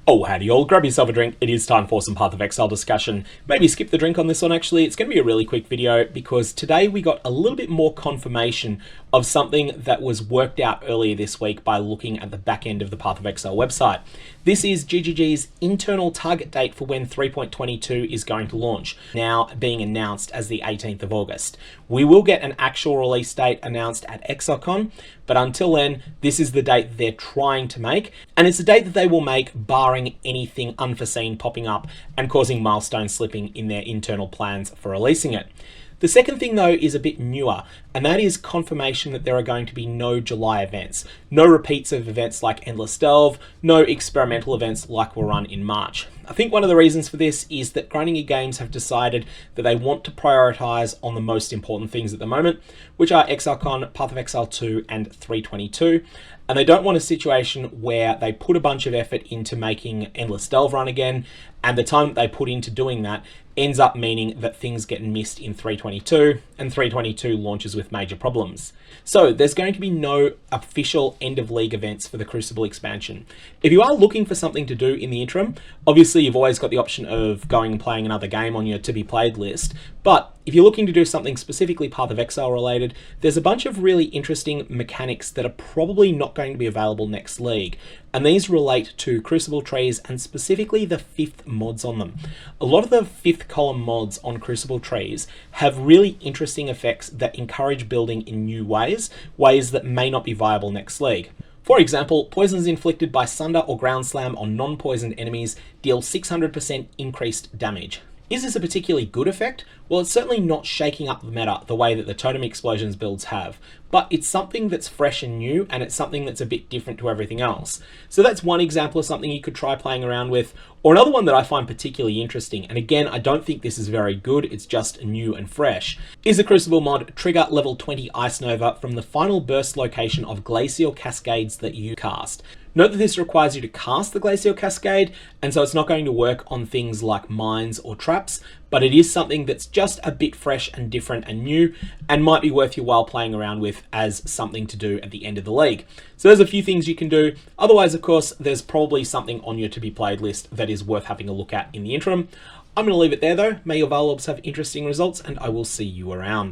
Oh, howdy all, grab yourself a drink. It is time for some Path of Exile discussion. Maybe skip the drink on this one actually. It's going to be a really quick video because today we got a little bit more confirmation of something that was worked out earlier this week by looking at the back end of the Path of Exile website. This is GGG's internal target date for when 3.22 is going to launch, now being announced as the 18th of August. We will get an actual release date announced at ExileCon, but until then, this is the date they're trying to make, and it's a date that they will make barring anything unforeseen popping up and causing milestone slipping in their internal plans for releasing it. The second thing though is a bit newer, and that is confirmation that there are going to be no July events, no repeats of events like Endless Delve, no experimental events like were run in March. I think one of the reasons for this is that Grinding Gear Games have decided that they want to prioritize on the most important things at the moment, which are ExileCon, Path of Exile 2 and 322, and they don't want a situation where they put a bunch of effort into making Endless Delve run again, and the time that they put into doing that ends up meaning that things get missed in 322, and 322 launches with major problems. So there's going to be no official end of league events for the Crucible expansion. If you are looking for something to do in the interim, obviously you've always got the option of going and playing another game on your to be played list, but if you're looking to do something specifically Path of Exile related, there's a bunch of really interesting mechanics that are probably not going to be available next league, and these relate to Crucible trees and specifically the 5th mods on them. A lot of the 5th column mods on Crucible trees have really interesting effects that encourage building in new ways that may not be viable next league. For example, poisons inflicted by Sunder or Ground Slam on non-poisoned enemies deal 600% increased damage. Is this a particularly good effect? Well, it's certainly not shaking up the meta the way that the Totem Explosions builds have, but it's something that's fresh and new, and it's something that's a bit different to everything else. So that's one example of something you could try playing around with, or another one that I find particularly interesting, and again, I don't think this is very good, it's just new and fresh, is the Crucible mod trigger level 20 Ice Nova from the final burst location of Glacial Cascades that you cast. Note that this requires you to cast the Glacial Cascade, and so it's not going to work on things like mines or traps, but it is something that's just a bit fresh and different and new, and might be worth your while playing around with as something to do at the end of the league. So there's a few things you can do. Otherwise, of course, there's probably something on your to be played list that is worth having a look at in the interim. I'm going to leave it there though. May your Valobs have interesting results, and I will see you around.